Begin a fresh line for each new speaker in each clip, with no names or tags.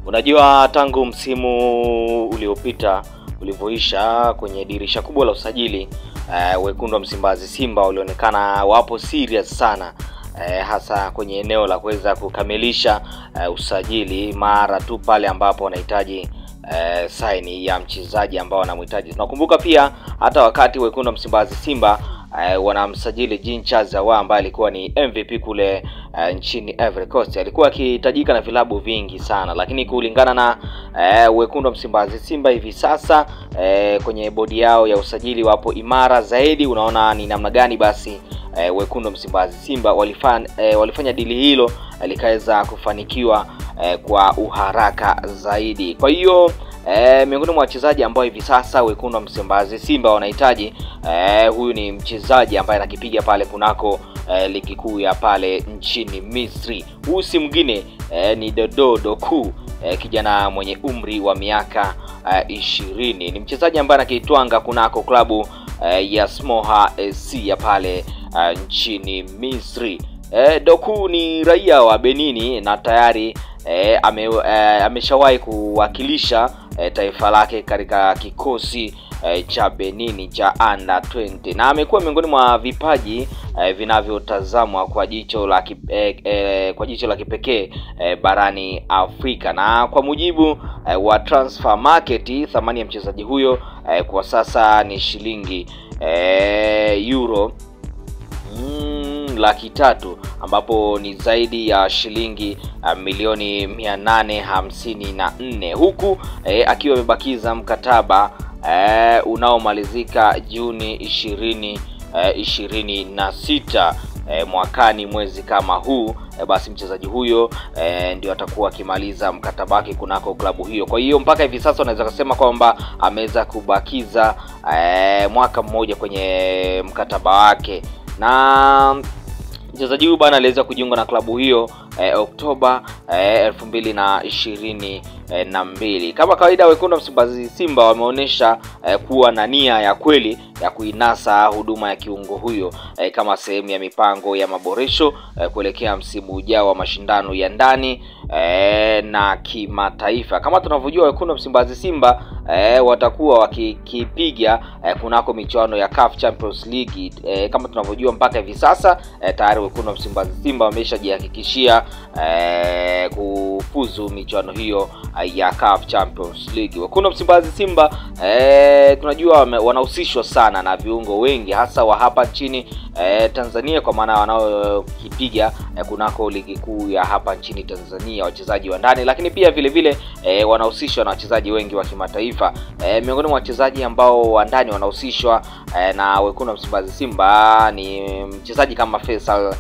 Unajua tangu msimu uliopita ulivyoisha kwenye dirisha kubwa la usajili, wekundu wa Msimbazi Simba walionekana wapo serious sana, hasa kwenye eneo la kuweza kukamilisha usajili mara tu pale ambapo wanahitaji saini ya mchezaji ambao wanamhitaji. Tunakumbuka pia hata wakati wekundu wa Msimbazi Simba wanamsajili Jean Charles Ahoua ambaye alikuwa ni MVP kule nchini Ivory Coast. Alikuwa akihitajika na vilabu vingi sana, lakini kulingana na wekundu wa Msimbazi Simba hivi sasa kwenye bodi yao ya usajili wapo imara zaidi. Unaona ni namna gani basi wekundu wa Msimbazi Simba walifanya dili hilo likaweza kufanikiwa kwa uharaka zaidi. Kwa hiyo miongoni mwa wachezaji ambao hivi sasa wekundu wa Msimbazi Simba wanahitaji, huyu ni mchezaji ambaye anakipiga pale kunako ligi kuu ya pale nchini Misri. Huyu si mwingine ni Doku, kijana mwenye umri wa miaka 20. Ni mchezaji ambaye anakitwanga kunako klabu ya Smoha SC ya pale nchini Misri. Doku ni raia wa Benini na tayari ameshawahi kuwakilisha taifa lake katika kikosi cha Benini cha Under 20, na amekuwa miongoni mwa vipaji vinavyotazamwa kwa jicho la kipekee barani Afrika. Na kwa mujibu wa Transfer Market, thamani ya mchezaji huyo kwa sasa ni shilingi euro 300,000, ambapo ni zaidi ya shilingi milioni 854, huku akiwa amebakiza mkataba unaomalizika Juni 2026 mwakani mwezi kama huu. Basi mchezaji huyo ndio atakuwa akimaliza mkataba wake kunako klabu hiyo. Kwa hiyo mpaka hivi sasa unaweza kusema kwamba ameweza kubakiza mwaka mmoja kwenye mkataba wake, na mchezaji huyu bana aliweza kujiunga na klabu hiyo Oktoba 2022. Kama kawaida wekundu wa Msimbazi Simba wameonyesha kuwa na nia ya kweli ya kuinasa huduma ya kiungo huyo kama sehemu ya mipango ya maboresho kuelekea msimu ujao wa mashindano ya ndani na kimataifa. Kama tunavyojua wekundu wa Msimbazi Simba watakuwa wakipiga kunako michuano ya CAF Champions League. Kama tunavyojua mpaka hivi sasa tayari wekundu wa Msimbazi Simba wameshajihakikishia kufuzu michuano hiyo ya CAF Champions League. Wekundu wa Msimbazi Simba tunajua wanahusishwa sana na viungo wengi hasa wa hapa nchini Tanzania, kwa maana wanaokipiga kunako ligi kuu ya hapa nchini Tanzania, wachezaji wa ndani, lakini pia vile vile wanahusishwa na wachezaji wengi wa kimataifa. Miongoni mwa wachezaji ambao wa ndani wanahusishwa na wekundu wa Msimbazi Simba ni mchezaji kama Faisal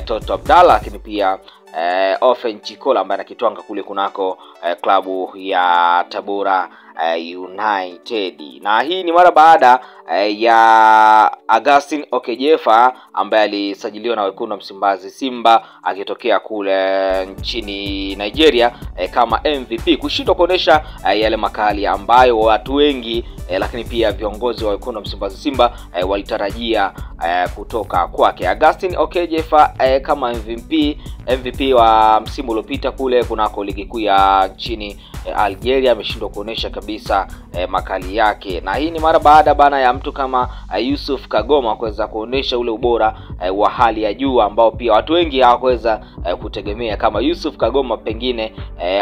Toto Abdalla, lakini pia Ofen Chikola ambaye anakitwanga kule kunako klabu ya Tabora United. Na hii ni mara baada ya Augustine Okejefa ambaye alisajiliwa na wekundu wa Msimbazi Simba akitokea kule nchini Nigeria kama MVP kushindwa kuonesha yale makali ambayo watu wengi lakini pia viongozi wa wekundu wa Msimbazi Simba walitarajia kutoka kwake. Augustine Okejefa kama MVP wa msimu uliopita kule kunako ligi kuu ya nchini Algeria ameshindwa kuonesha kabisa makali yake, na hii ni mara baada bana ya mtu kama Yusuf Kagoma kuweza kuonesha ule ubora wa hali ya juu ambao pia watu wengi hawakuweza kutegemea kama Yusuf Kagoma pengine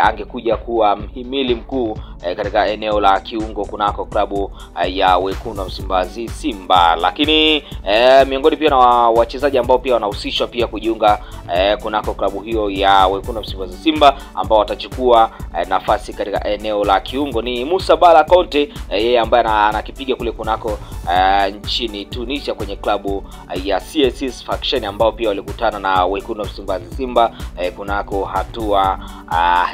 angekuja kuwa mhimili mkuu katika eneo la kiungo kunako klabu ya wekundu wa Msimbazi Simba. Lakini miongoni pia na wachezaji ambao pia wanahusishwa pia kujiunga kunako klabu hiyo ya wekundu wa Msimbazi Simba ambao watachukua nafasi katika eneo la kiungo ni Musa Bala Conte, yeye ambaye anakipiga kule kunako nchini Tunisia kwenye klabu ya CSC Sfaxien, ambao pia walikutana na wekundu wa Msimbazi Simba kunako hatua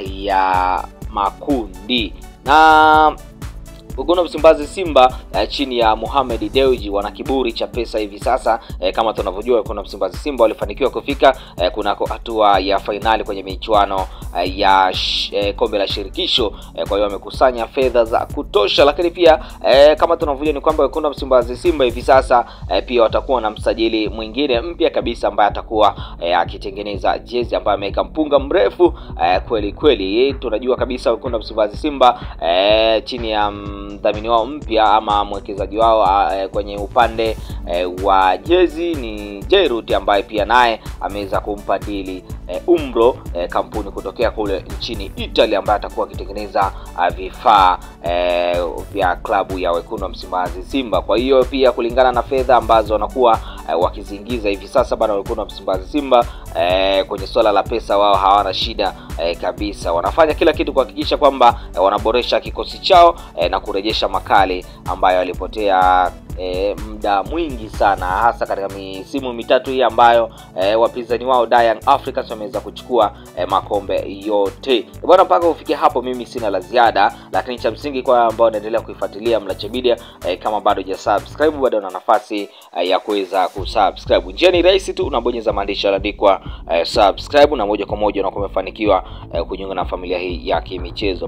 ya makundi. Na Wekundu wa Msimbazi Simba chini ya Mohamed Dewji wana kiburi cha pesa hivi sasa. Kama tunavyojua Wekundu wa Msimbazi Simba walifanikiwa kufika kunako hatua ya fainali kwenye michuano ya kombe la shirikisho. Kwa hiyo wamekusanya fedha za kutosha, lakini pia kama tunavyojua ni kwamba Wekundu wa Msimbazi Simba hivi sasa pia watakuwa na msajili mwingine mpya kabisa ambaye atakuwa akitengeneza jezi ambaye ameweka mpunga mrefu kweli kweli. Tunajua kabisa Wekundu wa Msimbazi Simba chini ya mdhamini wao mpya ama mwekezaji wao kwenye upande wa jezi ni Jairut, ambaye pia naye ameweza kumpa dili Umbro, kampuni kutokea kule nchini Italy, ambaye atakuwa akitengeneza vifaa vya klabu ya Wekundu wa Msimbazi Simba. Kwa hiyo pia kulingana na fedha ambazo wanakuwa wakizingiza hivi sasa bana, Wekundu wa Msimbazi Simba kwenye swala la pesa wao hawana shida kabisa. Wanafanya kila kitu kuhakikisha kwamba wanaboresha kikosi chao na kurejesha makali ambayo walipotea muda mwingi sana, hasa katika misimu mitatu hii ambayo wapinzani wao Young Africans wameweza kuchukua makombe yote. Bwana, mpaka ufikia hapo mimi sina la ziada, lakini cha msingi kwa ambao wanaendelea kuifuatilia Mlacha Media, kama bado hujasubscribe bado una nafasi ya kuweza kusubscribe. Njia ni rahisi tu, unabonyeza maandishi yanaandikwa subscribe na moja kwa moja unakuwa umefanikiwa kujiunga na familia hii ya kimichezo.